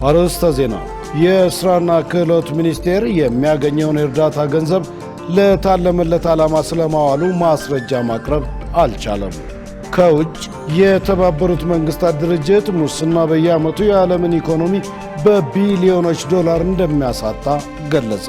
አርዕስተ ዜና። የስራና ክህሎት ሚኒስቴር የሚያገኘውን የእርዳታ ገንዘብ ለታለመለት ዓላማ ስለማዋሉ ማስረጃ ማቅረብ አልቻለም። ከውጭ የተባበሩት መንግስታት ድርጅት ሙስና በየዓመቱ የዓለምን ኢኮኖሚ በቢሊዮኖች ዶላር እንደሚያሳጣ ገለጸ።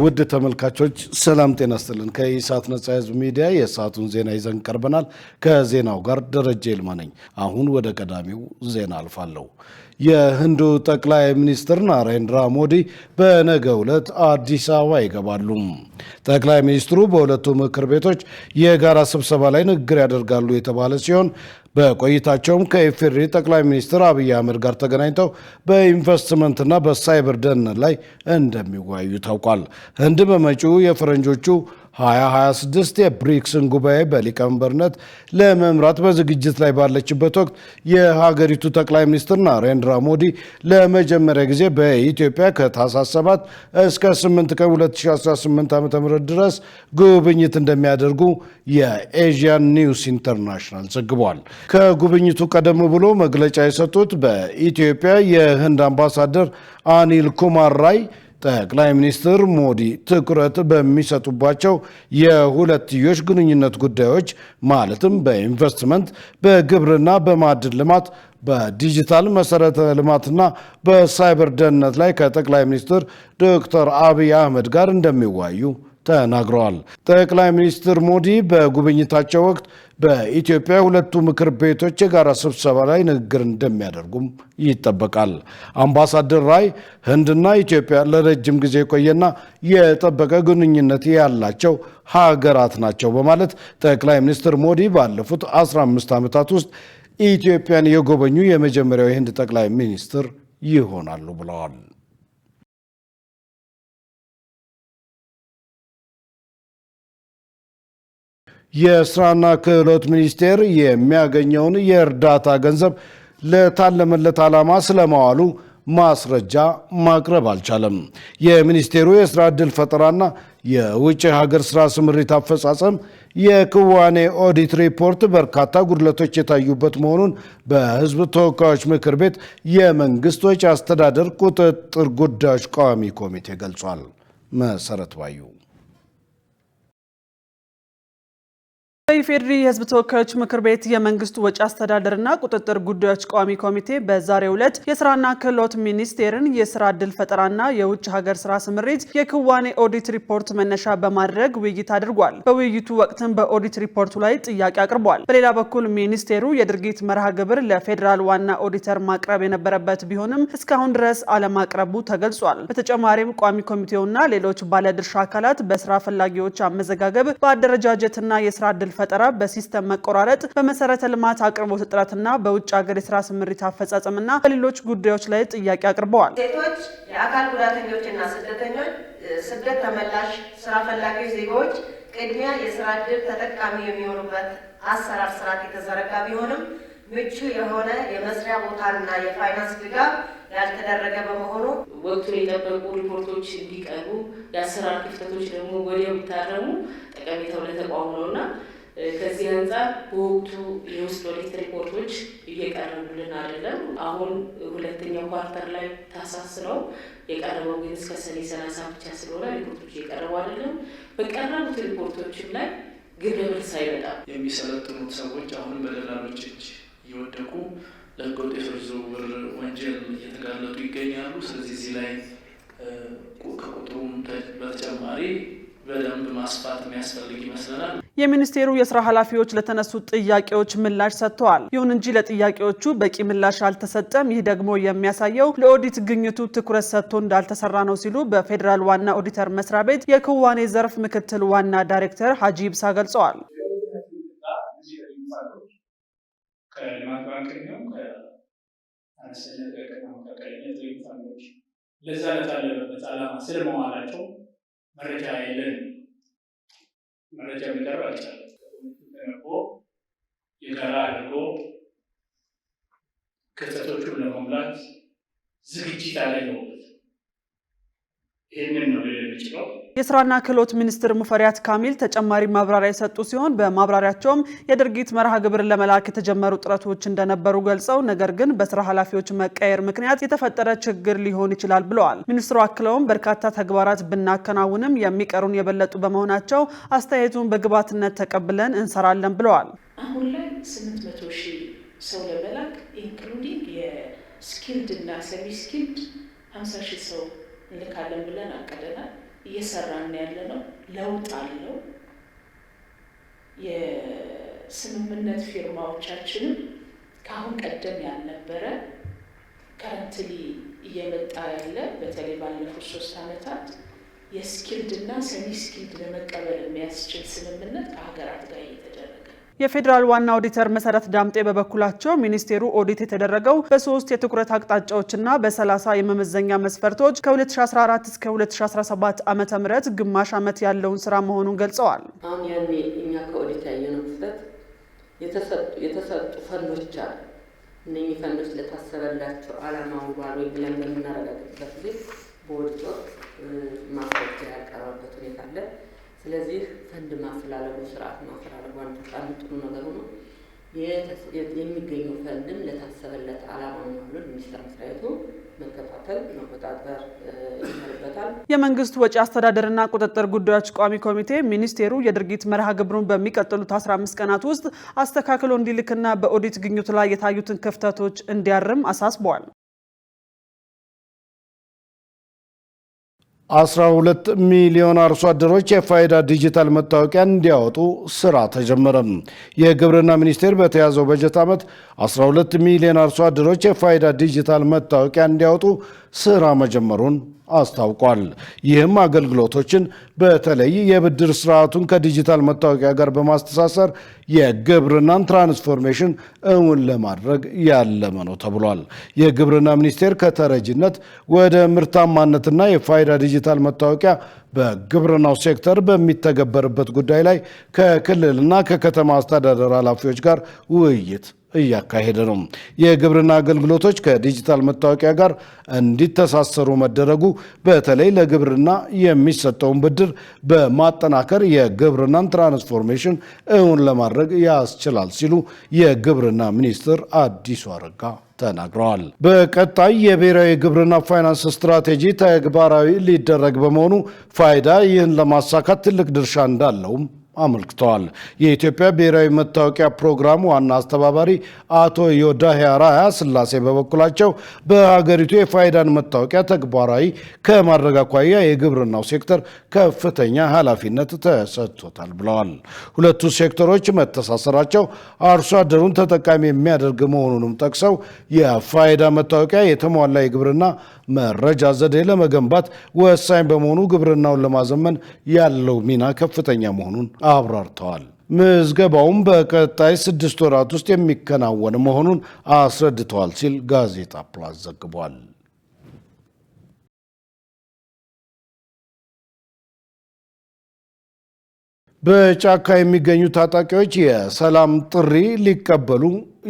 ውድ ተመልካቾች ሰላም ጤና ይስጥልን። ከኢሳት ነጻ ህዝብ ሚዲያ የሰዓቱን ዜና ይዘን ቀርበናል። ከዜናው ጋር ደረጀ ይልማ ነኝ። አሁን ወደ ቀዳሚው ዜና አልፋለሁ። የህንዱ ጠቅላይ ሚኒስትር ናሬንድራ ሞዲ በነገው ዕለት አዲስ አበባ ይገባሉ። ጠቅላይ ሚኒስትሩ በሁለቱ ምክር ቤቶች የጋራ ስብሰባ ላይ ንግግር ያደርጋሉ የተባለ ሲሆን በቆይታቸውም ከኢፌዴሪ ጠቅላይ ሚኒስትር አብይ አህመድ ጋር ተገናኝተው በኢንቨስትመንትና በሳይበር ደህንነት ላይ እንደሚወያዩ ታውቋል። ህንድ በመጪው የፈረንጆቹ 2026 የብሪክስን ጉባኤ በሊቀመንበርነት ለመምራት በዝግጅት ላይ ባለችበት ወቅት የሀገሪቱ ጠቅላይ ሚኒስትር ናሬንድራ ሞዲ ለመጀመሪያ ጊዜ በኢትዮጵያ ከታህሳስ 7 እስከ 8 ቀን 2018 ዓ.ም ድረስ ጉብኝት እንደሚያደርጉ የኤዥያን ኒውስ ኢንተርናሽናል ዘግቧል። ከጉብኝቱ ቀደም ብሎ መግለጫ የሰጡት በኢትዮጵያ የህንድ አምባሳደር አኒል ኩማር ራይ ጠቅላይ ሚኒስትር ሞዲ ትኩረት በሚሰጡባቸው የሁለትዮሽ ግንኙነት ጉዳዮች ማለትም በኢንቨስትመንት፣ በግብርና፣ በማዕድን ልማት፣ በዲጂታል መሰረተ ልማትና በሳይበር ደህንነት ላይ ከጠቅላይ ሚኒስትር ዶክተር አብይ አህመድ ጋር እንደሚወያዩ ተናግረዋል። ጠቅላይ ሚኒስትር ሞዲ በጉብኝታቸው ወቅት በኢትዮጵያ ሁለቱ ምክር ቤቶች የጋራ ስብሰባ ላይ ንግግር እንደሚያደርጉም ይጠበቃል። አምባሳደር ራይ ህንድና ኢትዮጵያ ለረጅም ጊዜ የቆየና የጠበቀ ግንኙነት ያላቸው ሀገራት ናቸው በማለት ጠቅላይ ሚኒስትር ሞዲ ባለፉት 15 ዓመታት ውስጥ ኢትዮጵያን የጎበኙ የመጀመሪያው የህንድ ጠቅላይ ሚኒስትር ይሆናሉ ብለዋል። የስራና ክህሎት ሚኒስቴር የሚያገኘውን የእርዳታ ገንዘብ ለታለመለት ዓላማ ስለማዋሉ ማስረጃ ማቅረብ አልቻለም። የሚኒስቴሩ የስራ ዕድል ፈጠራና የውጭ ሀገር ስራ ስምሪት አፈጻጸም የክዋኔ ኦዲት ሪፖርት በርካታ ጉድለቶች የታዩበት መሆኑን በሕዝብ ተወካዮች ምክር ቤት የመንግስት ወጪ አስተዳደር ቁጥጥር ጉዳዮች ቋሚ ኮሚቴ ገልጿል። መሰረት ባዩ የኢፌዴሪ የህዝብ ተወካዮች ምክር ቤት የመንግስት ወጪ አስተዳደርና ቁጥጥር ጉዳዮች ቋሚ ኮሚቴ በዛሬው ዕለት የስራና ክህሎት ሚኒስቴርን የስራ ዕድል ፈጠራና የውጭ ሀገር ስራ ስምሪት የክዋኔ ኦዲት ሪፖርት መነሻ በማድረግ ውይይት አድርጓል። በውይይቱ ወቅትም በኦዲት ሪፖርቱ ላይ ጥያቄ አቅርቧል። በሌላ በኩል ሚኒስቴሩ የድርጊት መርሃ ግብር ለፌዴራል ዋና ኦዲተር ማቅረብ የነበረበት ቢሆንም እስካሁን ድረስ አለማቅረቡ ተገልጿል። በተጨማሪም ቋሚ ኮሚቴውና ሌሎች ባለድርሻ አካላት በስራ ፈላጊዎች አመዘጋገብ፣ በአደረጃጀትና የስራ ዕድል ፈጠራ፣ በሲስተም መቆራረጥ፣ በመሰረተ ልማት አቅርቦት እጥረትና በውጭ ሀገር የስራ ስምሪት አፈጻጸምና በሌሎች ጉዳዮች ላይ ጥያቄ አቅርበዋል። ሴቶች፣ የአካል ጉዳተኞችና ስደተኞች፣ ስደት ተመላሽ ስራ ፈላጊ ዜጎች ቅድሚያ የስራ ዕድል ተጠቃሚ የሚሆኑበት አሰራር ስርዓት የተዘረጋ ቢሆንም ምቹ የሆነ የመስሪያ ቦታና የፋይናንስ ድጋፍ ያልተደረገ በመሆኑ ወቅቱን የጠበቁ ሪፖርቶች እንዲቀርቡ፣ የአሰራር ክፍተቶች ደግሞ ወዲያው ቢታረሙ ጠቀሜታው ለተቋሙ ነውና ከዚህ አንጻር በወቅቱ የውስጥ ኦዲት ሪፖርቶች እየቀረቡልን አይደለም። አሁን ሁለተኛው ኳርተር ላይ ታህሳስ ነው የቀረበው፣ ግን እስከ ሰኔ 30 ብቻ ስለሆነ ሪፖርቶች እየቀረቡ አይደለም። በቀረቡት ሪፖርቶችም ላይ ግብረ መልስ አይመጣም። የሚሰለጥኑት ሰዎች አሁን በደላሎች እጅ እየወደቁ ለህገወጥ የሰዎች ዝውውር ወንጀል እየተጋለጡ ይገኛሉ። ስለዚህ እዚህ ላይ ከቁጥሩም በተጨማሪ በደንብ ማስፋት የሚያስፈልግ ይመስለናል። የሚኒስቴሩ የስራ ኃላፊዎች ለተነሱት ጥያቄዎች ምላሽ ሰጥተዋል። ይሁን እንጂ ለጥያቄዎቹ በቂ ምላሽ አልተሰጠም። ይህ ደግሞ የሚያሳየው ለኦዲት ግኝቱ ትኩረት ሰጥቶ እንዳልተሰራ ነው ሲሉ በፌዴራል ዋና ኦዲተር መስሪያ ቤት የክዋኔ ዘርፍ ምክትል ዋና ዳይሬክተር ሀጂ ይብሳ ገልጸዋል። ከልማት ባንክ ነው ከአነስተኛ ጥቃቅንና መካከለኛ ኢንቨስትመንቶች ለዛ ለታለመበት ዓላማ ስለመዋላቸው መረጃ የለንም። መረጃ ሊቀርብ አልቻለም። ተነቦ የጋራ አድርጎ ክፍተቶቹን ለመሙላት ዝግጅት አለበት። ይህንን ነው ልል የምችለው። የስራና ክህሎት ሚኒስትር ሙፈሪያት ካሚል ተጨማሪ ማብራሪያ የሰጡ ሲሆን በማብራሪያቸውም የድርጊት መርሃ ግብርን ለመላክ የተጀመሩ ጥረቶች እንደነበሩ ገልጸው ነገር ግን በስራ ኃላፊዎች መቀየር ምክንያት የተፈጠረ ችግር ሊሆን ይችላል ብለዋል። ሚኒስትሩ አክለውም በርካታ ተግባራት ብናከናውንም የሚቀሩን የበለጡ በመሆናቸው አስተያየቱን በግብዓትነት ተቀብለን እንሰራለን ብለዋል። አሁን ላይ 800 ሺህ ሰው ለመላክ ኢንክሉዲንግ የስኪልድ እና ሰሚ ስኪልድ 50 ሺህ ሰው እንልካለን ብለን አቀደናል። እየሰራን ያለነው ለውጥ አለው። የስምምነት ፊርማዎቻችንም ከአሁን ቀደም ያልነበረ ከረንትሊ እየመጣ ያለ በተለይ ባለፉት 3 ዓመታት የስኪልድ እና ሰሚ ስኪልድ ለመቀበል የሚያስችል ስምምነት ከሀገራት ጋር እየተደረገ። የፌዴራል ዋና ኦዲተር መሰረት ዳምጤ በበኩላቸው ሚኒስቴሩ ኦዲት የተደረገው በ3 የትኩረት አቅጣጫዎችና በ30 የመመዘኛ መስፈርቶች ከ2014 እስከ 2017 ዓመተ ምህረት ግማሽ ዓመት ያለውን ስራ መሆኑን ገልጸዋል። አሁን ያኔ እኛ ከኦዲት ያየነው ክፍተት የተሰጡ ፈንዶች አሉ። እነኚህ ፈንዶች ለታሰበላቸው ዓላማ ውሏል ወይ ብለን በምናረጋግጥበት ጊዜ በኦዲት ወቅት ማስረጃ ያቀረበበት ሁኔታ አለ። ስለዚህ ፈንድ ማፈላለጉ ስርዓት ማፈላለጉ አንድ በጣም ጥሩ ነገር ነው። የሚገኘው ፈንድም ለታሰበለት ዓላማ መሆኑን ሚኒስቴር መስሪያ ቤቱ መከታተል መቆጣጠር ይኖርበታል። የመንግስት ወጪ አስተዳደርና ቁጥጥር ጉዳዮች ቋሚ ኮሚቴ ሚኒስቴሩ የድርጊት መርሃ ግብሩን በሚቀጥሉት 15 ቀናት ውስጥ አስተካክሎ እንዲልክና በኦዲት ግኝቱ ላይ የታዩትን ክፍተቶች እንዲያርም አሳስበዋል። 12 ሚሊዮን አርሶ አደሮች የፋይዳ ዲጂታል መታወቂያ እንዲያወጡ ስራ ተጀመረ። የግብርና ሚኒስቴር በተያዘው በጀት ዓመት 12 ሚሊዮን አርሶ አደሮች የፋይዳ ዲጂታል መታወቂያ እንዲያወጡ ስራ መጀመሩን አስታውቋል። ይህም አገልግሎቶችን በተለይ የብድር ስርዓቱን ከዲጂታል መታወቂያ ጋር በማስተሳሰር የግብርናን ትራንስፎርሜሽን እውን ለማድረግ ያለመ ነው ተብሏል። የግብርና ሚኒስቴር ከተረጂነት ወደ ምርታማነትና የፋይዳ ዲጂታል መታወቂያ በግብርናው ሴክተር በሚተገበርበት ጉዳይ ላይ ከክልልና ከከተማ አስተዳደር ኃላፊዎች ጋር ውይይት እያካሄደ ነው። የግብርና አገልግሎቶች ከዲጂታል መታወቂያ ጋር እንዲተሳሰሩ መደረጉ በተለይ ለግብርና የሚሰጠውን ብድር በማጠናከር የግብርናን ትራንስፎርሜሽን እውን ለማድረግ ያስችላል ሲሉ የግብርና ሚኒስትር አዲሱ አረጋ ተናግረዋል። በቀጣይ የብሔራዊ ግብርና ፋይናንስ ስትራቴጂ ተግባራዊ ሊደረግ በመሆኑ ፋይዳ ይህን ለማሳካት ትልቅ ድርሻ እንዳለውም አመልክተዋል። የኢትዮጵያ ብሔራዊ መታወቂያ ፕሮግራም ዋና አስተባባሪ አቶ ዮዳሄ አራያ ስላሴ በበኩላቸው በሀገሪቱ የፋይዳን መታወቂያ ተግባራዊ ከማድረግ አኳያ የግብርናው ሴክተር ከፍተኛ ኃላፊነት ተሰጥቶታል ብለዋል። ሁለቱ ሴክተሮች መተሳሰራቸው አርሶ አደሩን ተጠቃሚ የሚያደርግ መሆኑንም ጠቅሰው የፋይዳ መታወቂያ የተሟላ የግብርና መረጃ ዘዴ ለመገንባት ወሳኝ በመሆኑ ግብርናውን ለማዘመን ያለው ሚና ከፍተኛ መሆኑን አብራርተዋል። ምዝገባውም በቀጣይ 6 ወራት ውስጥ የሚከናወን መሆኑን አስረድተዋል ሲል ጋዜጣ ፕላስ ዘግቧል። በጫካ የሚገኙ ታጣቂዎች የሰላም ጥሪ ሊቀበሉ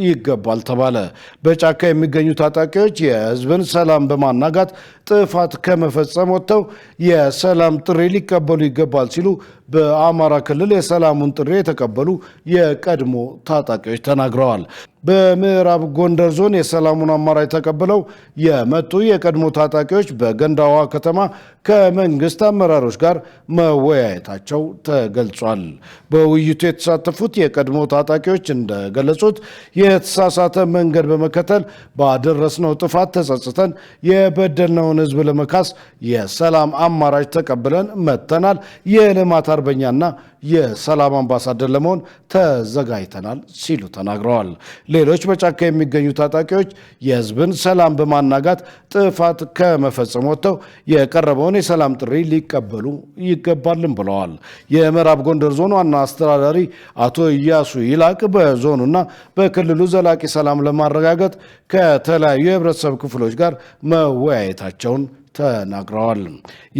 ይገባል ተባለ። በጫካ የሚገኙ ታጣቂዎች የሕዝብን ሰላም በማናጋት ጥፋት ከመፈጸም ወጥተው የሰላም ጥሪ ሊቀበሉ ይገባል ሲሉ በአማራ ክልል የሰላሙን ጥሪ የተቀበሉ የቀድሞ ታጣቂዎች ተናግረዋል። በምዕራብ ጎንደር ዞን የሰላሙን አማራጭ ተቀብለው የመጡ የቀድሞ ታጣቂዎች በገንዳዋ ከተማ ከመንግስት አመራሮች ጋር መወያየታቸው ተገልጿል። በውይይቱ የተሳተፉት የቀድሞ ታጣቂዎች እንደገለጹት የተሳሳተ መንገድ በመከተል ባደረስነው ጥፋት ተጸጽተን የበደልነውን ህዝብ ለመካስ የሰላም አማራጭ ተቀብለን መጥተናል። የልማት አርበኛና የሰላም አምባሳደር ለመሆን ተዘጋጅተናል ሲሉ ተናግረዋል። ሌሎች በጫካ የሚገኙ ታጣቂዎች የህዝብን ሰላም በማናጋት ጥፋት ከመፈጸም ወጥተው የቀረበውን የሰላም ጥሪ ሊቀበሉ ይገባልም ብለዋል። የምዕራብ ጎንደር ዞን ዋና አስተዳዳሪ አቶ ኢያሱ ይላቅ በዞኑና በክልሉ ዘላቂ ሰላም ለማረጋገጥ ከተለያዩ የህብረተሰብ ክፍሎች ጋር መወያየታቸውን ተናግረዋል።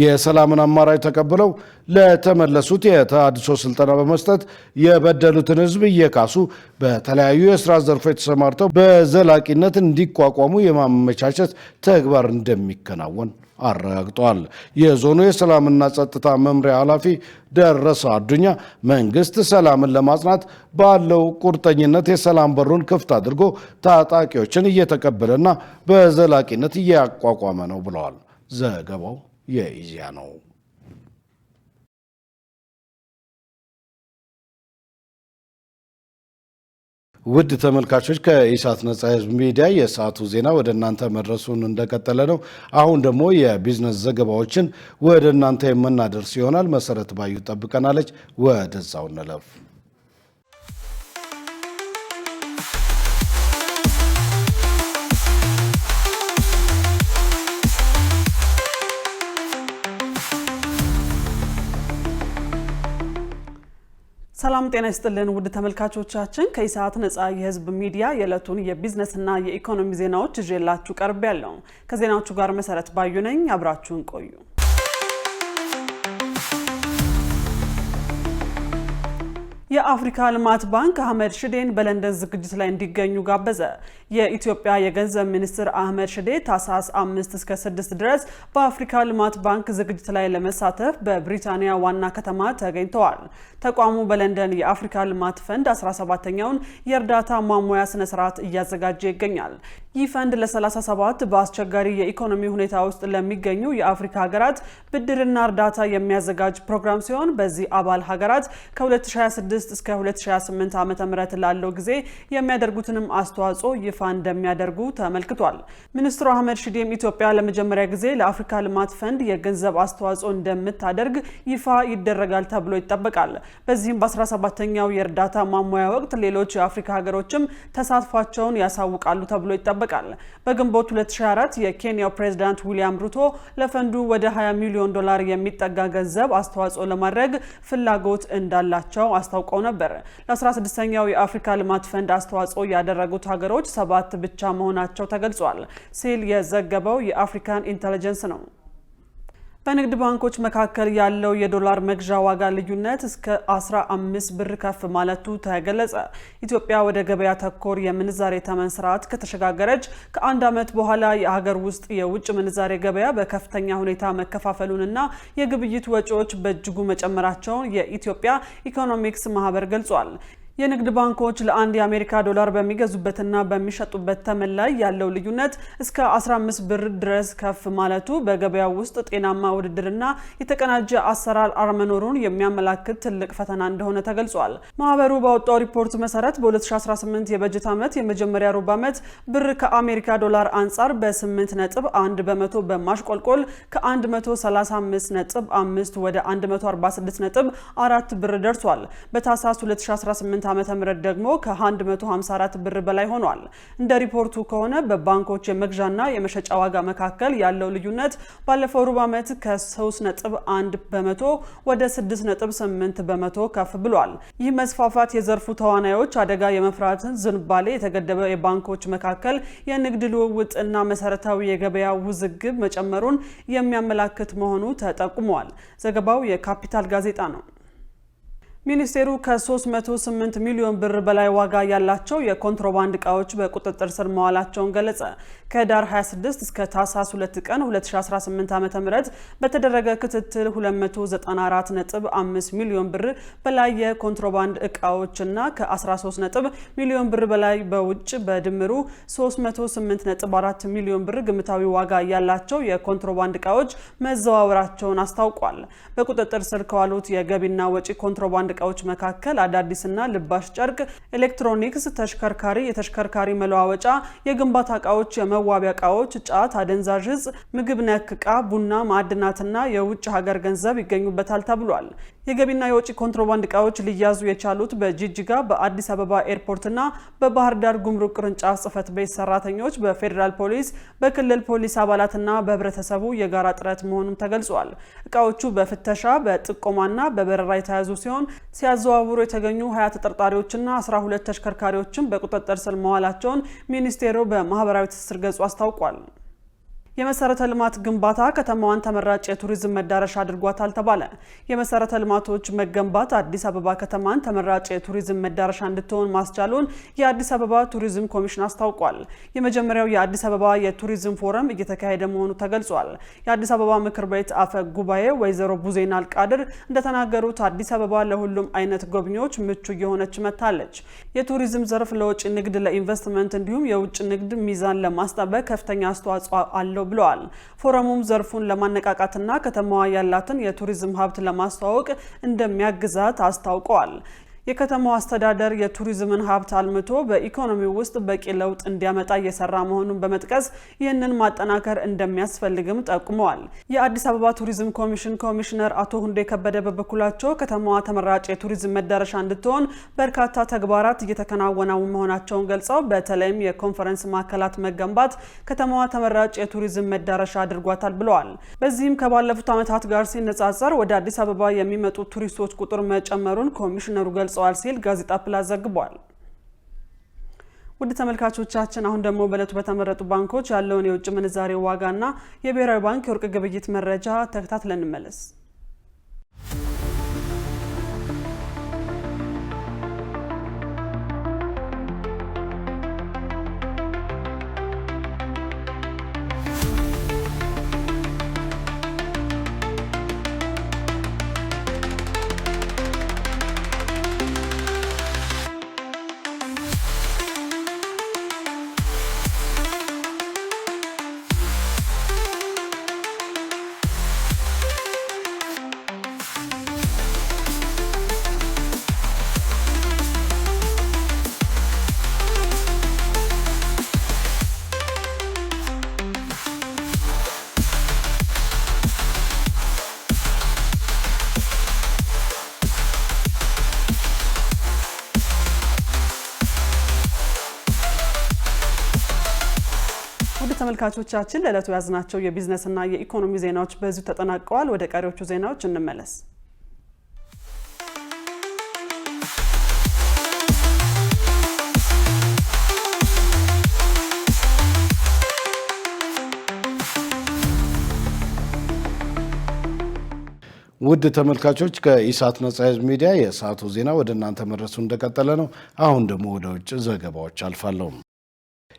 የሰላምን አማራጭ ተቀብለው ለተመለሱት የተሃድሶ ስልጠና በመስጠት የበደሉትን ሕዝብ እየካሱ በተለያዩ የስራ ዘርፎች ተሰማርተው በዘላቂነት እንዲቋቋሙ የማመቻቸት ተግባር እንደሚከናወን አረጋግጠዋል። የዞኑ የሰላምና ጸጥታ መምሪያ ኃላፊ ደረሰ አዱኛ መንግስት ሰላምን ለማጽናት ባለው ቁርጠኝነት የሰላም በሩን ክፍት አድርጎ ታጣቂዎችን እየተቀበለና በዘላቂነት እያቋቋመ ነው ብለዋል። ዘገባው የኢዜአ ነው። ውድ ተመልካቾች ከኢሳት ነጻ ህዝብ ሚዲያ የሰዓቱ ዜና ወደ እናንተ መድረሱን እንደቀጠለ ነው። አሁን ደግሞ የቢዝነስ ዘገባዎችን ወደ እናንተ የምናደርስ ይሆናል። መሰረት ባዩ ጠብቀናለች። ወደዛው እንለፍ። ሰላም ጤና ይስጥልን ውድ ተመልካቾቻችን ከኢሳት ነጻ የህዝብ ሚዲያ የዕለቱን የቢዝነስና የኢኮኖሚ ዜናዎች ይዤላችሁ ቀርቤያለሁ። ከዜናዎቹ ጋር መሰረት ባዩ ነኝ። አብራችሁን ቆዩ። የአፍሪካ ልማት ባንክ አህመድ ሽዴን በለንደን ዝግጅት ላይ እንዲገኙ ጋበዘ። የኢትዮጵያ የገንዘብ ሚኒስትር አህመድ ሽዴ ታህሳስ 5 እስከ 6 ድረስ በአፍሪካ ልማት ባንክ ዝግጅት ላይ ለመሳተፍ በብሪታንያ ዋና ከተማ ተገኝተዋል። ተቋሙ በለንደን የአፍሪካ ልማት ፈንድ 17ኛውን የእርዳታ ማሟያ ስነ ስርዓት እያዘጋጀ ይገኛል። ይህ ፈንድ ለ37 በአስቸጋሪ የኢኮኖሚ ሁኔታ ውስጥ ለሚገኙ የአፍሪካ ሀገራት ብድርና እርዳታ የሚያዘጋጅ ፕሮግራም ሲሆን በዚህ አባል ሀገራት ከ2026 እስከ 2028 ዓ.ም ላለው ጊዜ የሚያደርጉትንም አስተዋጽኦ ይፋ እንደሚያደርጉ ተመልክቷል። ሚኒስትሩ አህመድ ሽዴም ኢትዮጵያ ለመጀመሪያ ጊዜ ለአፍሪካ ልማት ፈንድ የገንዘብ አስተዋጽኦ እንደምታደርግ ይፋ ይደረጋል ተብሎ ይጠበቃል። በዚህም በ17ኛው የእርዳታ ማሟያ ወቅት ሌሎች የአፍሪካ ሀገሮችም ተሳትፏቸውን ያሳውቃሉ ተብሎ ይጠበቃል። በግንቦት 2024 የኬንያው ፕሬዝዳንት ዊሊያም ሩቶ ለፈንዱ ወደ 20 ሚሊዮን ዶላር የሚጠጋ ገንዘብ አስተዋጽኦ ለማድረግ ፍላጎት እንዳላቸው አስታውቀው ነበር። ለ16ኛው የአፍሪካ ልማት ፈንድ አስተዋጽኦ ያደረጉት ሀገሮች 7 ብቻ መሆናቸው ተገልጿል ሲል የዘገበው የአፍሪካን ኢንተለጀንስ ነው። በንግድ ባንኮች መካከል ያለው የዶላር መግዣ ዋጋ ልዩነት እስከ 15 ብር ከፍ ማለቱ ተገለጸ። ኢትዮጵያ ወደ ገበያ ተኮር የምንዛሬ ተመን ስርዓት ከተሸጋገረች ከአንድ ዓመት በኋላ የሀገር ውስጥ የውጭ ምንዛሬ ገበያ በከፍተኛ ሁኔታ መከፋፈሉንና የግብይት ወጪዎች በእጅጉ መጨመራቸውን የኢትዮጵያ ኢኮኖሚክስ ማህበር ገልጿል። የንግድ ባንኮች ለአንድ የአሜሪካ ዶላር በሚገዙበትና በሚሸጡበት ተመን ላይ ያለው ልዩነት እስከ 15 ብር ድረስ ከፍ ማለቱ በገበያው ውስጥ ጤናማ ውድድርና የተቀናጀ አሰራር አለመኖሩን የሚያመላክት ትልቅ ፈተና እንደሆነ ተገልጿል። ማህበሩ ባወጣው ሪፖርት መሰረት በ2018 የበጀት ዓመት የመጀመሪያ ሩብ ዓመት ብር ከአሜሪካ ዶላር አንጻር በ8.1 በመቶ በማሽቆልቆል ከ135.5 ወደ 146.4 ብር ደርሷል። በታህሳስ 2018 ዓመተ ምህረት ደግሞ ከ154 ብር በላይ ሆኗል። እንደ ሪፖርቱ ከሆነ በባንኮች የመግዣና የመሸጫ ዋጋ መካከል ያለው ልዩነት ባለፈው ሩብ ዓመት ከ3.1 በመቶ ወደ 6.8 በመቶ ከፍ ብሏል። ይህ መስፋፋት የዘርፉ ተዋናዮች አደጋ የመፍራትን ዝንባሌ፣ የተገደበ የባንኮች መካከል የንግድ ልውውጥና መሰረታዊ የገበያ ውዝግብ መጨመሩን የሚያመላክት መሆኑ ተጠቁሟል። ዘገባው የካፒታል ጋዜጣ ነው። ሚኒስቴሩ ከ308 ሚሊዮን ብር በላይ ዋጋ ያላቸው የኮንትሮባንድ እቃዎች በቁጥጥር ስር መዋላቸውን ገለጸ። ከህዳር 26 እስከ ታህሳስ 2 ቀን 2018 ዓ.ም በተደረገ ክትትል 294.5 ሚሊዮን ብር በላይ የኮንትሮባንድ እቃዎችና ከ13 ሚሊዮን ብር በላይ በውጭ በድምሩ 308.4 ሚሊዮን ብር ግምታዊ ዋጋ ያላቸው የኮንትሮባንድ እቃዎች መዘዋወራቸውን አስታውቋል። በቁጥጥር ስር ከዋሉት የገቢና ወጪ ኮንትሮባንድ እቃዎች መካከል አዳዲስና ልባሽ ጨርቅ፣ ኤሌክትሮኒክስ፣ ተሽከርካሪ፣ የተሽከርካሪ መለዋወጫ፣ የግንባታ እቃዎች፣ የመዋቢያ እቃዎች፣ ጫት፣ አደንዛዥ ዕፅ፣ ምግብ ነክ እቃ፣ ቡና፣ ማዕድናትና የውጭ ሀገር ገንዘብ ይገኙበታል ተብሏል። የገቢና የወጪ ኮንትሮባንድ እቃዎች ሊያዙ የቻሉት በጂጂጋ፣ በአዲስ አበባ ኤርፖርትና በባህር ዳር ጉምሩክ ቅርንጫፍ ጽህፈት ቤት ሰራተኞች፣ በፌዴራል ፖሊስ፣ በክልል ፖሊስ አባላትና በህብረተሰቡ የጋራ ጥረት መሆኑን ተገልጿል። እቃዎቹ በፍተሻ በጥቆማና በበረራ የተያዙ ሲሆን ሲያዘዋውሩ የተገኙ 20 ተጠርጣሪዎችና 12 ተሽከርካሪዎችን በቁጥጥር ስር መዋላቸውን ሚኒስቴሩ በማህበራዊ ትስስር ገጹ አስታውቋል። የመሰረተ ልማት ግንባታ ከተማዋን ተመራጭ የቱሪዝም መዳረሻ አድርጓታል ተባለ። የመሰረተ ልማቶች መገንባት አዲስ አበባ ከተማን ተመራጭ የቱሪዝም መዳረሻ እንድትሆን ማስቻሉን የአዲስ አበባ ቱሪዝም ኮሚሽን አስታውቋል። የመጀመሪያው የአዲስ አበባ የቱሪዝም ፎረም እየተካሄደ መሆኑ ተገልጿል። የአዲስ አበባ ምክር ቤት አፈ ጉባኤ ወይዘሮ ቡዜና አልቃድር እንደተናገሩት አዲስ አበባ ለሁሉም አይነት ጎብኚዎች ምቹ እየሆነች መጥታለች። የቱሪዝም ዘርፍ ለውጭ ንግድ፣ ለኢንቨስትመንት እንዲሁም የውጭ ንግድ ሚዛን ለማስጠበቅ ከፍተኛ አስተዋጽኦ አለው ብለዋል። ፎረሙም ዘርፉን ለማነቃቃትና ከተማዋ ያላትን የቱሪዝም ሀብት ለማስተዋወቅ እንደሚያግዛት አስታውቀዋል። የከተማው አስተዳደር የቱሪዝምን ሀብት አልምቶ በኢኮኖሚው ውስጥ በቂ ለውጥ እንዲያመጣ እየሰራ መሆኑን በመጥቀስ ይህንን ማጠናከር እንደሚያስፈልግም ጠቁመዋል። የአዲስ አበባ ቱሪዝም ኮሚሽን ኮሚሽነር አቶ ሁንዴ ከበደ በበኩላቸው ከተማዋ ተመራጭ የቱሪዝም መዳረሻ እንድትሆን በርካታ ተግባራት እየተከናወኑ መሆናቸውን ገልጸው በተለይም የኮንፈረንስ ማዕከላት መገንባት ከተማዋ ተመራጭ የቱሪዝም መዳረሻ አድርጓታል ብለዋል። በዚህም ከባለፉት ዓመታት ጋር ሲነጻጸር ወደ አዲስ አበባ የሚመጡ ቱሪስቶች ቁጥር መጨመሩን ኮሚሽነሩ ገልጸዋል ሲል ጋዜጣ ፕላስ ዘግቧል። ውድ ተመልካቾቻችን አሁን ደግሞ በእለቱ በተመረጡ ባንኮች ያለውን የውጭ ምንዛሬ ዋጋና የብሔራዊ ባንክ የወርቅ ግብይት መረጃ ተከታትለን እንመለስ። ውድ ተመልካቾቻችን ለዕለቱ ያዝናቸው የቢዝነስና የኢኮኖሚ ዜናዎች በዚሁ ተጠናቀዋል። ወደ ቀሪዎቹ ዜናዎች እንመለስ። ውድ ተመልካቾች ከኢሳት ነጻ ህዝብ ሚዲያ የሰዓቱ ዜና ወደ እናንተ መድረሱ እንደቀጠለ ነው። አሁን ደግሞ ወደ ውጭ ዘገባዎች አልፋለሁ።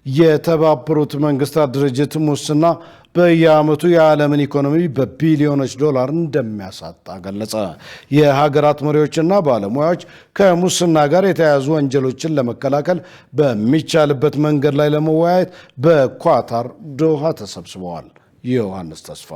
የተባበሩት መንግስታት ድርጅት ሙስና በየዓመቱ የዓለምን ኢኮኖሚ በቢሊዮኖች ዶላር እንደሚያሳጣ ገለጸ። የሀገራት መሪዎችና ባለሙያዎች ከሙስና ጋር የተያያዙ ወንጀሎችን ለመከላከል በሚቻልበት መንገድ ላይ ለመወያየት በኳታር ዶሃ ተሰብስበዋል። ዮሐንስ ተስፋ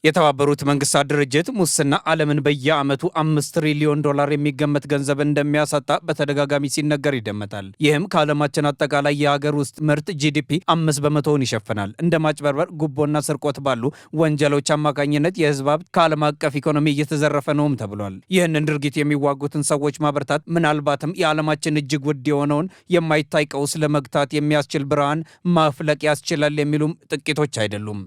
የተባበሩት መንግስታት ድርጅት ሙስና ዓለምን በየዓመቱ 5 ትሪሊዮን ዶላር የሚገመት ገንዘብ እንደሚያሳጣ በተደጋጋሚ ሲነገር ይደመጣል። ይህም ከዓለማችን አጠቃላይ የሀገር ውስጥ ምርት ጂዲፒ 5% ይሸፍናል። እንደ ማጭበርበር፣ ጉቦና ስርቆት ባሉ ወንጀሎች አማካኝነት የህዝብ ሀብት ከዓለም አቀፍ ኢኮኖሚ እየተዘረፈ ነውም ተብሏል። ይህንን ድርጊት የሚዋጉትን ሰዎች ማበርታት ምናልባትም የዓለማችን እጅግ ውድ የሆነውን የማይታይ ቀውስ ለመግታት የሚያስችል ብርሃን ማፍለቅ ያስችላል የሚሉም ጥቂቶች አይደሉም።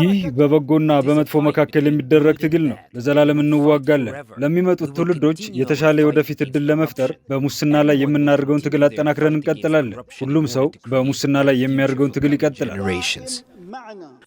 ይህ በበጎና በመጥፎ መካከል የሚደረግ ትግል ነው። ለዘላለም እንዋጋለን። ለሚመጡት ትውልዶች የተሻለ የወደፊት እድል ለመፍጠር በሙስና ላይ የምናደርገውን ትግል አጠናክረን እንቀጥላለን። ሁሉም ሰው በሙስና ላይ የሚያደርገውን ትግል ይቀጥላል።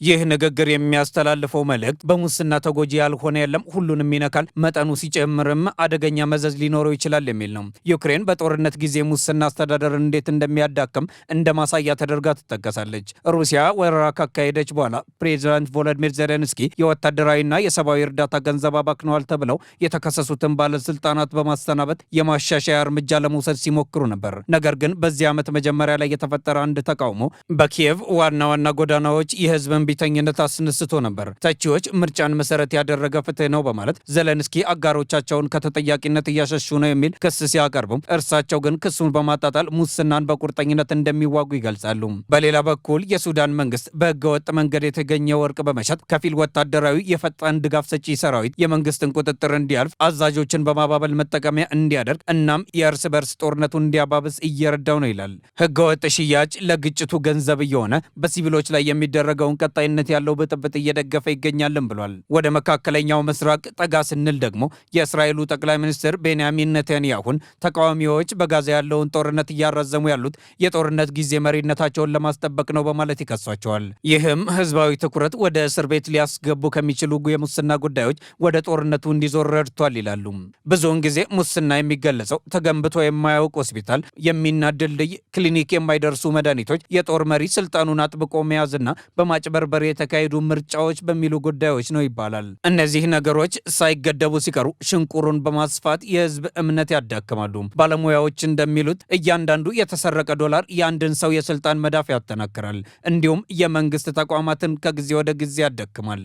ይህ ንግግር የሚያስተላልፈው መልእክት በሙስና ተጎጂ ያልሆነ የለም፣ ሁሉንም ይነካል፣ መጠኑ ሲጨምርም አደገኛ መዘዝ ሊኖረው ይችላል የሚል ነው። ዩክሬን በጦርነት ጊዜ ሙስና አስተዳደርን እንዴት እንደሚያዳክም እንደ ማሳያ ተደርጋ ትጠቀሳለች። ሩሲያ ወረራ ካካሄደች በኋላ ፕሬዚዳንት ቮሎዲሚር ዜሌንስኪ የወታደራዊና የሰብአዊ እርዳታ ገንዘብ አባክነዋል ተብለው የተከሰሱትን ባለስልጣናት በማሰናበት የማሻሻያ እርምጃ ለመውሰድ ሲሞክሩ ነበር። ነገር ግን በዚህ ዓመት መጀመሪያ ላይ የተፈጠረ አንድ ተቃውሞ በኪየቭ ዋና ዋና ጎዳናዎች የህዝብን ቢተኝነት አስነስቶ ነበር። ተቺዎች ምርጫን መሰረት ያደረገ ፍትህ ነው በማለት ዜሌንስኪ አጋሮቻቸውን ከተጠያቂነት እያሸሹ ነው የሚል ክስ ሲያቀርቡም፣ እርሳቸው ግን ክሱን በማጣጣል ሙስናን በቁርጠኝነት እንደሚዋጉ ይገልጻሉ። በሌላ በኩል የሱዳን መንግስት በህገወጥ መንገድ የተገኘ ወርቅ በመሸጥ ከፊል ወታደራዊ የፈጣን ድጋፍ ሰጪ ሰራዊት የመንግስትን ቁጥጥር እንዲያልፍ አዛዦችን በማባበል መጠቀሚያ እንዲያደርግ እናም የእርስ በርስ ጦርነቱን እንዲያባብስ እየረዳው ነው ይላል። ህገወጥ ሽያጭ ለግጭቱ ገንዘብ እየሆነ በሲቪሎች ላይ የሚደረግ የሚደረገውን ቀጣይነት ያለው ብጥብጥ እየደገፈ ይገኛልን ብሏል። ወደ መካከለኛው ምስራቅ ጠጋ ስንል ደግሞ የእስራኤሉ ጠቅላይ ሚኒስትር ቤንያሚን ኔታንያሁን ተቃዋሚዎች በጋዛ ያለውን ጦርነት እያራዘሙ ያሉት የጦርነት ጊዜ መሪነታቸውን ለማስጠበቅ ነው በማለት ይከሷቸዋል። ይህም ህዝባዊ ትኩረት ወደ እስር ቤት ሊያስገቡ ከሚችሉ የሙስና ጉዳዮች ወደ ጦርነቱ እንዲዞር ረድቷል ይላሉ። ብዙውን ጊዜ ሙስና የሚገለጸው ተገንብቶ የማያውቅ ሆስፒታል፣ የሚናድ ድልድይ፣ ክሊኒክ የማይደርሱ መድኃኒቶች፣ የጦር መሪ ስልጣኑን አጥብቆ መያዝና በማጭበርበር የተካሄዱ ምርጫዎች በሚሉ ጉዳዮች ነው ይባላል። እነዚህ ነገሮች ሳይገደቡ ሲቀሩ ሽንቁሩን በማስፋት የህዝብ እምነት ያዳክማሉ። ባለሙያዎች እንደሚሉት እያንዳንዱ የተሰረቀ ዶላር የአንድን ሰው የስልጣን መዳፍ ያጠናክራል፣ እንዲሁም የመንግስት ተቋማትን ከጊዜ ወደ ጊዜ ያዳክማል።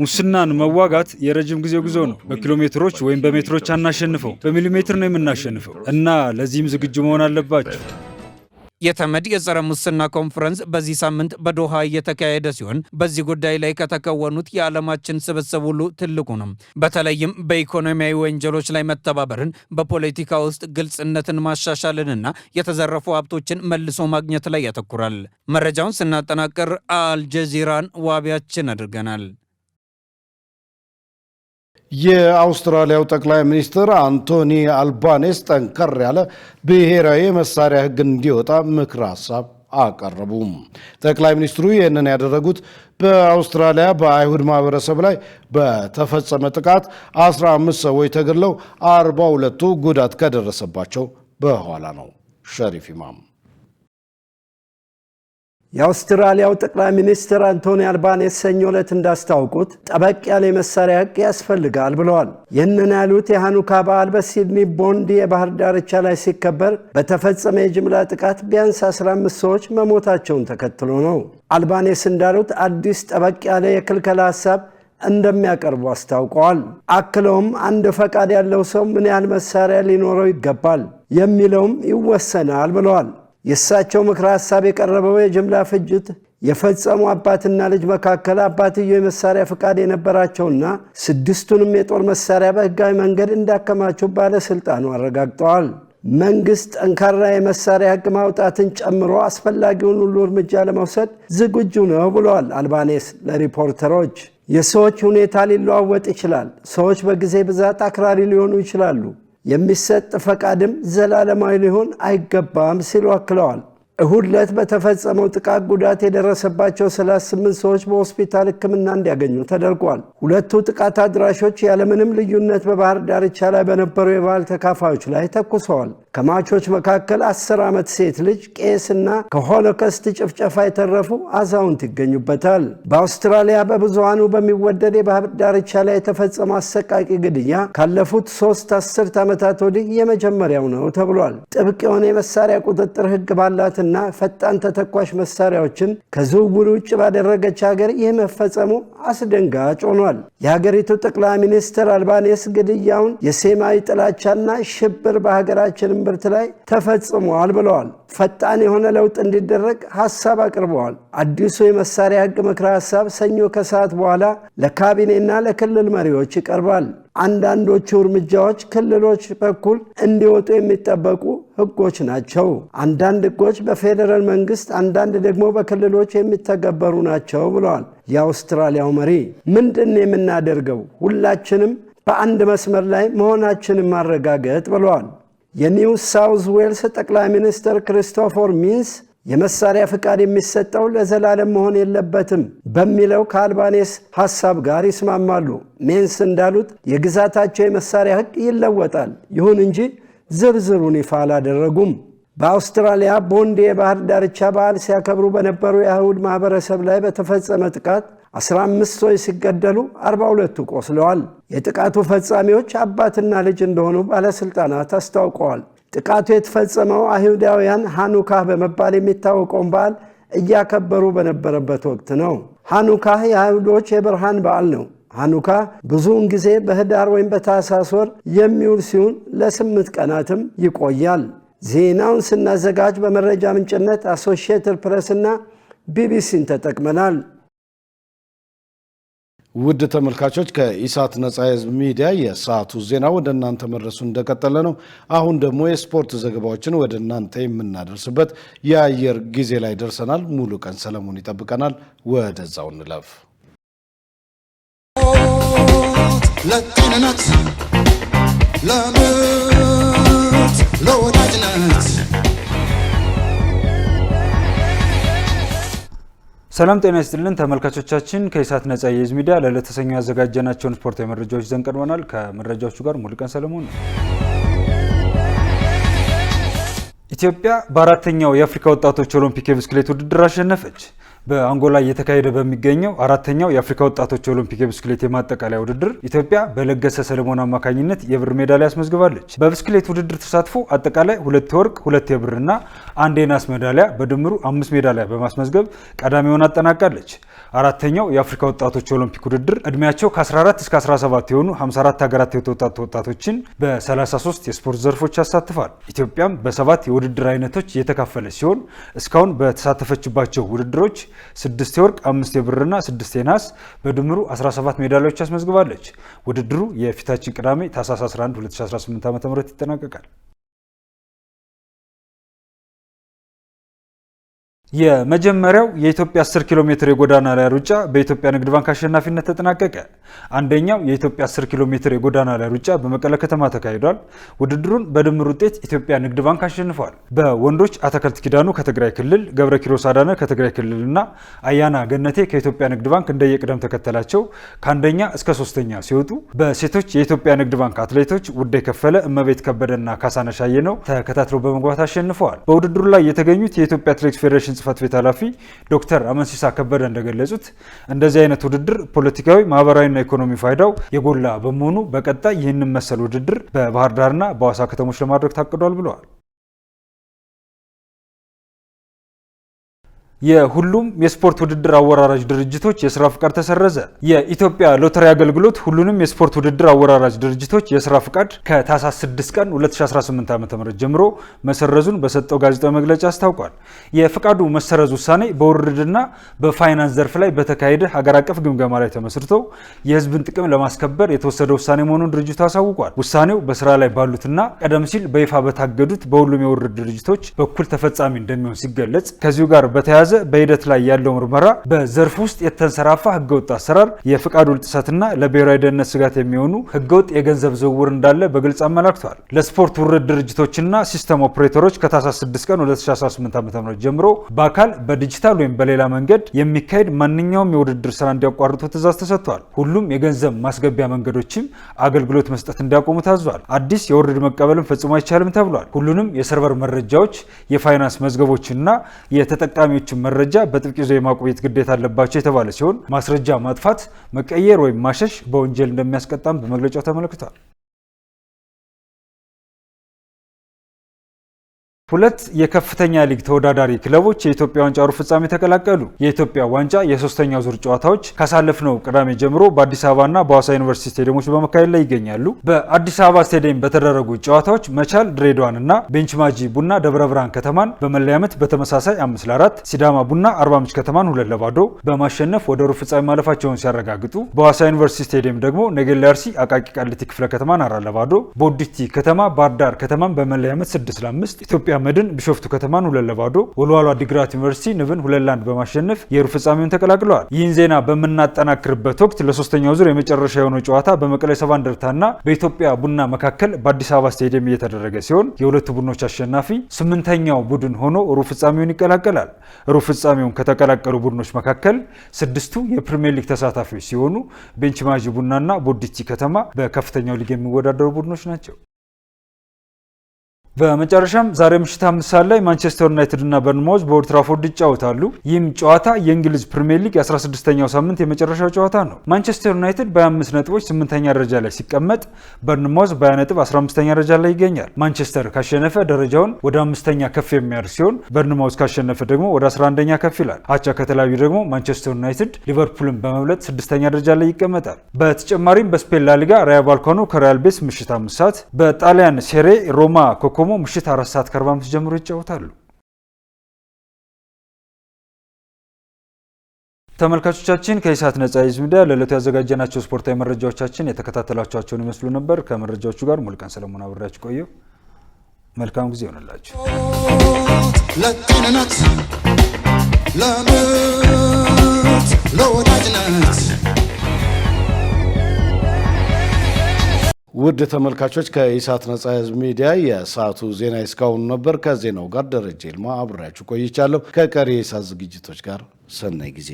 ሙስናን መዋጋት የረጅም ጊዜ ጉዞ ነው። በኪሎ ሜትሮች ወይም በሜትሮች አናሸንፈው፣ በሚሊሜትር ነው የምናሸንፈው እና ለዚህም ዝግጁ መሆን አለባቸው። የተመድ የጸረ ሙስና ኮንፈረንስ በዚህ ሳምንት በዶሃ እየተካሄደ ሲሆን በዚህ ጉዳይ ላይ ከተከወኑት የዓለማችን ስብስብ ሁሉ ትልቁ ነው። በተለይም በኢኮኖሚያዊ ወንጀሎች ላይ መተባበርን፣ በፖለቲካ ውስጥ ግልጽነትን ማሻሻልንና የተዘረፉ ሀብቶችን መልሶ ማግኘት ላይ ያተኩራል። መረጃውን ስናጠናቅር አልጀዚራን ዋቢያችን አድርገናል። የአውስትራሊያው ጠቅላይ ሚኒስትር አንቶኒ አልባኔስ ጠንከር ያለ ብሔራዊ የመሳሪያ ሕግ እንዲወጣ ምክር ሀሳብ አቀረቡም። ጠቅላይ ሚኒስትሩ ይህንን ያደረጉት በአውስትራሊያ በአይሁድ ማህበረሰብ ላይ በተፈጸመ ጥቃት 15 ሰዎች ተገድለው 42ቱ ጉዳት ከደረሰባቸው በኋላ ነው። ሸሪፍ ኢማም የአውስትራሊያው ጠቅላይ ሚኒስትር አንቶኒ አልባኔስ ሰኞ ዕለት እንዳስታውቁት ጠበቅ ያለ የመሳሪያ ሕግ ያስፈልጋል ብለዋል። ይህንን ያሉት የሃኑካ በዓል በሲድኒ ቦንዲ የባህር ዳርቻ ላይ ሲከበር በተፈጸመ የጅምላ ጥቃት ቢያንስ 15 ሰዎች መሞታቸውን ተከትሎ ነው። አልባኔስ እንዳሉት አዲስ ጠበቅ ያለ የክልከላ ሀሳብ እንደሚያቀርቡ አስታውቀዋል። አክለውም አንድ ፈቃድ ያለው ሰው ምን ያህል መሳሪያ ሊኖረው ይገባል የሚለውም ይወሰናል ብለዋል። የእሳቸው ምክረ ሀሳብ የቀረበው የጅምላ ፍጅት የፈጸሙ አባትና ልጅ መካከል አባትየው የመሳሪያ ፍቃድ የነበራቸውና 6ቱንም የጦር መሳሪያ በህጋዊ መንገድ እንዳከማቸው ባለስልጣኑ አረጋግጠዋል። መንግስት ጠንካራ የመሳሪያ ህግ ማውጣትን ጨምሮ አስፈላጊውን ሁሉ እርምጃ ለመውሰድ ዝግጁ ነው ብለዋል አልባኔስ ለሪፖርተሮች። የሰዎች ሁኔታ ሊለዋወጥ ይችላል። ሰዎች በጊዜ ብዛት አክራሪ ሊሆኑ ይችላሉ። የሚሰጥ ፈቃድም ዘላለማዊ ሊሆን አይገባም ሲሉ አክለዋል። እሁድ ዕለት በተፈጸመው ጥቃት ጉዳት የደረሰባቸው 38 ሰዎች በሆስፒታል ሕክምና እንዲያገኙ ተደርጓል። ሁለቱ ጥቃት አድራሾች ያለምንም ልዩነት በባህር ዳርቻ ላይ በነበሩ የበዓል ተካፋዮች ላይ ተኩሰዋል። ከሟቾች መካከል 10 ዓመት ሴት ልጅ፣ ቄስና ከሆሎኮስት ጭፍጨፋ የተረፉ አዛውንት ይገኙበታል። በአውስትራሊያ በብዙሃኑ በሚወደድ የባህር ዳርቻ ላይ የተፈጸመው አሰቃቂ ግድያ ካለፉት 3 አስርት ዓመታት ወዲህ የመጀመሪያው ነው ተብሏል። ጥብቅ የሆነ የመሳሪያ ቁጥጥር ሕግ ባላት እና ፈጣን ተተኳሽ መሳሪያዎችን ከዝውውር ውጭ ባደረገች ሀገር ይህ መፈጸሙ አስደንጋጭ ሆኗል። የሀገሪቱ ጠቅላይ ሚኒስትር አልባኔስ ግድያውን የሴማዊ ጥላቻና ሽብር በሀገራችን እምብርት ላይ ተፈጽሟል ብለዋል። ፈጣን የሆነ ለውጥ እንዲደረግ ሀሳብ አቅርበዋል። አዲሱ የመሳሪያ ሕግ ምክረ ሀሳብ ሰኞ ከሰዓት በኋላ ለካቢኔና ለክልል መሪዎች ይቀርባል። አንዳንዶቹ እርምጃዎች ክልሎች በኩል እንዲወጡ የሚጠበቁ ሕጎች ናቸው። አንዳንድ ሕጎች በፌዴራል መንግስት፣ አንዳንድ ደግሞ በክልሎች የሚተገበሩ ናቸው ብለዋል የአውስትራሊያው መሪ። ምንድን የምናደርገው? ሁላችንም በአንድ መስመር ላይ መሆናችንን ማረጋገጥ ብለዋል። የኒው ሳውዝ ዌልስ ጠቅላይ ሚኒስትር ክሪስቶፈር ሚንስ የመሳሪያ ፍቃድ የሚሰጠው ለዘላለም መሆን የለበትም በሚለው ከአልባኔስ ሐሳብ ጋር ይስማማሉ። ሚንስ እንዳሉት የግዛታቸው የመሳሪያ ሕግ ይለወጣል፣ ይሁን እንጂ ዝርዝሩን ይፋ አላደረጉም። በአውስትራሊያ ቦንዲ የባህር ዳርቻ በዓል ሲያከብሩ በነበሩ የአይሁድ ማህበረሰብ ላይ በተፈጸመ ጥቃት 15 ሰዎች ሲገደሉ 42ቱ ቆስለዋል። የጥቃቱ ፈጻሚዎች አባትና ልጅ እንደሆኑ ባለስልጣናት አስታውቀዋል። ጥቃቱ የተፈጸመው አይሁዳውያን ሃኑካህ በመባል የሚታወቀውን በዓል እያከበሩ በነበረበት ወቅት ነው። ሃኑካህ የአይሁዶች የብርሃን በዓል ነው። ሃኑካ ብዙውን ጊዜ በህዳር ወይም በታህሳስ ወር የሚውል ሲሆን ለ8 ቀናትም ይቆያል። ዜናውን ስናዘጋጅ በመረጃ ምንጭነት አሶሺየትድ ፕሬስ እና ቢቢሲን ተጠቅመናል። ውድ ተመልካቾች ከኢሳት ነጻ የህዝብ ሚዲያ የሰዓቱ ዜና ወደ እናንተ መድረሱ እንደቀጠለ ነው። አሁን ደግሞ የስፖርት ዘገባዎችን ወደ እናንተ የምናደርስበት የአየር ጊዜ ላይ ደርሰናል። ሙሉ ቀን ሰለሞን ይጠብቀናል። ወደዛው እንለፍ። ለጤንነት ለምርት ለወዳጅነት ሰላም ጤና ይስጥልን ተመልካቾቻችን፣ ከኢሳት ነጻ የህዝብ ሚዲያ ለዕለተ ሰኞ ያዘጋጀናቸውን ስፖርታዊ መረጃዎች ይዘን ቀርበናል። ከመረጃዎቹ ጋር ሙሉቀን ሰለሞን ነው። ኢትዮጵያ በአራተኛው የአፍሪካ ወጣቶች ኦሎምፒክ የብስክሌት ውድድር አሸነፈች። በአንጎላ እየተካሄደ በሚገኘው አራተኛው የአፍሪካ ወጣቶች ኦሎምፒክ የብስክሌት የማጠቃለያ ውድድር ኢትዮጵያ በለገሰ ሰለሞን አማካኝነት የብር ሜዳሊያ አስመዝግባለች። በብስክሌት ውድድር ተሳትፎ አጠቃላይ 2 የወርቅ 2 የብርና 1 የናስ ሜዳሊያ በድምሩ 5 ሜዳሊያ በማስመዝገብ ቀዳሚውን አጠናቃለች። አራተኛው የአፍሪካ ወጣቶች ኦሎምፒክ ውድድር እድሜያቸው ከ14 እስከ 17 የሆኑ 54 ሀገራት የተወጣጡ ወጣቶችን በ33 የስፖርት ዘርፎች ያሳትፋል። ኢትዮጵያም በ7 የውድድር አይነቶች የተካፈለች ሲሆን እስካሁን በተሳተፈችባቸው ውድድሮች 6 የወርቅ 5 የብርና 6 የናስ በድምሩ 17 ሜዳሊያዎች አስመዝግባለች። ውድድሩ የፊታችን ቅዳሜ ታህሳስ 11 2018 ዓ.ም ይጠናቀቃል። የመጀመሪያው የኢትዮጵያ 10 ኪሎ ሜትር የጎዳና ላይ ሩጫ በኢትዮጵያ ንግድ ባንክ አሸናፊነት ተጠናቀቀ። አንደኛው የኢትዮጵያ 10 ኪሎ ሜትር የጎዳና ላይ ሩጫ በመቀለ ከተማ ተካሂዷል። ውድድሩን በድምር ውጤት ኢትዮጵያ ንግድ ባንክ አሸንፏል። በወንዶች አተክልት ኪዳኑ ከትግራይ ክልል፣ ገብረ ኪሮስ አዳነ ከትግራይ ክልልና አያና ገነቴ ከኢትዮጵያ ንግድ ባንክ እንደየቅደም ተከተላቸው ከአንደኛ እስከ 3ኛ ሲወጡ፣ በሴቶች የኢትዮጵያ ንግድ ባንክ አትሌቶች ውዴ ከፈለ፣ እመቤት ከበደና ካሳነሽ አየነው ተከታትለው በመግባት አሸንፈዋል። በውድድሩ ላይ የተገኙት የኢትዮጵያ አትሌቲክስ ፌዴሬሽን ጽህፈት ቤት ኃላፊ ዶክተር አመንሲሳ ከበደ እንደገለጹት እንደዚህ አይነት ውድድር ፖለቲካዊ፣ ማህበራዊና ኢኮኖሚ ፋይዳው የጎላ በመሆኑ በቀጣይ ይህንን መሰል ውድድር በባህር ዳርና በሐዋሳ ከተሞች ለማድረግ ታቅዷል ብለዋል። የሁሉም የስፖርት ውድድር አወራራጅ ድርጅቶች የስራ ፍቃድ ተሰረዘ። የኢትዮጵያ ሎተሪ አገልግሎት ሁሉንም የስፖርት ውድድር አወራራጅ ድርጅቶች የስራ ፍቃድ ከታህሳስ 6 ቀን 2018 ዓ.ም ጀምሮ መሰረዙን በሰጠው ጋዜጣዊ መግለጫ አስታውቋል። የፍቃዱ መሰረዝ ውሳኔ በውርድና በፋይናንስ ዘርፍ ላይ በተካሄደ ሀገር አቀፍ ግምገማ ላይ ተመስርቶ የህዝብን ጥቅም ለማስከበር የተወሰደ ውሳኔ መሆኑን ድርጅቱ አሳውቋል። ውሳኔው በስራ ላይ ባሉትና ቀደም ሲል በይፋ በታገዱት በሁሉም የውርድ ድርጅቶች በኩል ተፈጻሚ እንደሚሆን ሲገለጽ፣ ከዚሁ ጋር በተያያዘ በሂደት ላይ ያለው ምርመራ በዘርፍ ውስጥ የተንሰራፋ ህገወጥ አሰራር፣ የፍቃዱ ጥሰትና ለብሔራዊ ደህንነት ስጋት የሚሆኑ ህገወጥ የገንዘብ ዝውውር እንዳለ በግልጽ አመላክቷል። ለስፖርት ውርድ ድርጅቶችና ሲስተም ኦፕሬተሮች ከታህሳስ 6 ቀን 2018 ዓ.ም ጀምሮ በአካል በዲጂታል ወይም በሌላ መንገድ የሚካሄድ ማንኛውም የውድድር ስራ እንዲያቋርጡ ትእዛዝ ተሰጥቷል። ሁሉም የገንዘብ ማስገቢያ መንገዶችም አገልግሎት መስጠት እንዲያቆሙ ታዟል። አዲስ የውርድ መቀበልም ፈጽሞ አይቻልም ተብሏል። ሁሉንም የሰርቨር መረጃዎች፣ የፋይናንስ መዝገቦችና የተጠቃሚዎችን መረጃ በጥብቅ ይዞ የማቆየት ግዴታ አለባቸው የተባለ ሲሆን ማስረጃ ማጥፋት፣ መቀየር ወይም ማሸሽ በወንጀል እንደሚያስቀጣም በመግለጫው ተመልክቷል። ሁለት የከፍተኛ ሊግ ተወዳዳሪ ክለቦች የኢትዮጵያ ዋንጫ ሩብ ፍጻሜ ተቀላቀሉ። የኢትዮጵያ ዋንጫ የሶስተኛው ዙር ጨዋታዎች ካሳለፍነው ቅዳሜ ጀምሮ በአዲስ አበባና በሐዋሳ ዩኒቨርሲቲ ስቴዲየሞች በመካሄድ ላይ ይገኛሉ። በአዲስ አበባ ስቴዲየም በተደረጉ ጨዋታዎች መቻል ድሬዳዋንና ቤንች ማጂ ቡና ደብረ ብርሃን ከተማን በመለያ ምት በተመሳሳይ 5-4፣ ሲዳማ ቡና አርባ ምንጭ ከተማን 2-0 በማሸነፍ ወደ ሩብ ፍጻሜ ማለፋቸውን ሲያረጋግጡ፣ በሐዋሳ ዩኒቨርሲቲ ስቴዲየም ደግሞ ነገሌ አርሲ አቃቂ ቃሊቲ ክፍለ ከተማን 4-0፣ ቦዲቲ ከተማ ባህር ዳር ከተማን በመለያ ምት 6-5፣ ኢትዮጵያ መድን ቢሾፍቱ ከተማን 2-0፣ ወልዋሎ አዲግራት ዩኒቨርሲቲ ንብን 2-1 በማሸነፍ የሩብ ፍጻሜውን ተቀላቅለዋል። ይህን ዜና በምናጠናክርበት ወቅት ለሶስተኛው ዙር የመጨረሻ የሆነው ጨዋታ በመቀለ ሰባ እንደርታና በኢትዮጵያ ቡና መካከል በአዲስ አበባ ስቴዲየም እየተደረገ ሲሆን የሁለቱ ቡድኖች አሸናፊ 8ኛው ቡድን ሆኖ ሩብ ፍጻሜውን ይቀላቀላል። ሩብ ፍጻሜውን ከተቀላቀሉ ቡድኖች መካከል 6ቱ የፕሪሚየር ሊግ ተሳታፊዎች ሲሆኑ ቤንች ማጂ ቡናና ቦዲቲ ከተማ በከፍተኛው ሊግ የሚወዳደሩ ቡድኖች ናቸው። በመጨረሻም ዛሬ ምሽት 5 ሰዓት ላይ ማንቸስተር ዩናይትድ እና በርንማውዝ በኦልድ ትራፎርድ ይጫወታሉ። ይህም ጨዋታ የእንግሊዝ ፕሪሚየር ሊግ 16ኛው ሳምንት የመጨረሻው ጨዋታ ነው። ማንቸስተር ዩናይትድ በ25 ነጥቦች 8ኛ ደረጃ ላይ ሲቀመጥ በርንማውዝ በ20 ነጥብ 15ኛ ደረጃ ላይ ይገኛል። ማንቸስተር ካሸነፈ ደረጃውን ወደ 5ኛ ከፍ የሚያደርስ ሲሆን በርንማውዝ ካሸነፈ ደግሞ ወደ 11ኛ ከፍ ይላል። አቻ ከተለያዩ ደግሞ ማንቸስተር ዩናይትድ ሊቨርፑልን በመብለጥ 6ኛ ደረጃ ላይ ይቀመጣል። በተጨማሪም በስፔን ላሊጋ ራዮ ቫልካኖ ከሪያል ቤስ ምሽት 5 ሰዓት፣ በጣሊያን ሴሬ ሮማ ኮኮሞ ምሽት 4 ሰዓት ከ45 ጀምሮ ይጫወታሉ። ተመልካቾቻችን ከኢሳት ነጻ ህዝብ ሚዲያ ለዕለቱ ያዘጋጀናቸው ስፖርታዊ መረጃዎቻችን የተከታተላችኋቸውን ይመስሉ ነበር። ከመረጃዎቹ ጋር ሙልቀን ሰለሞን አብሬያችሁ ቆየሁ። መልካም ጊዜ ይሆንላችሁ። ለጤንነት ለምርት ለወዳጅነት ውድ ተመልካቾች ከኢሳት ነጻ ህዝብ ሚዲያ የሰዓቱ ዜና እስካሁን ነበር። ከዜናው ጋር ደረጀ ይልማ አብሬያችሁ ቆይቻለሁ። ከቀሪ የኢሳት ዝግጅቶች ጋር ሰናይ ጊዜ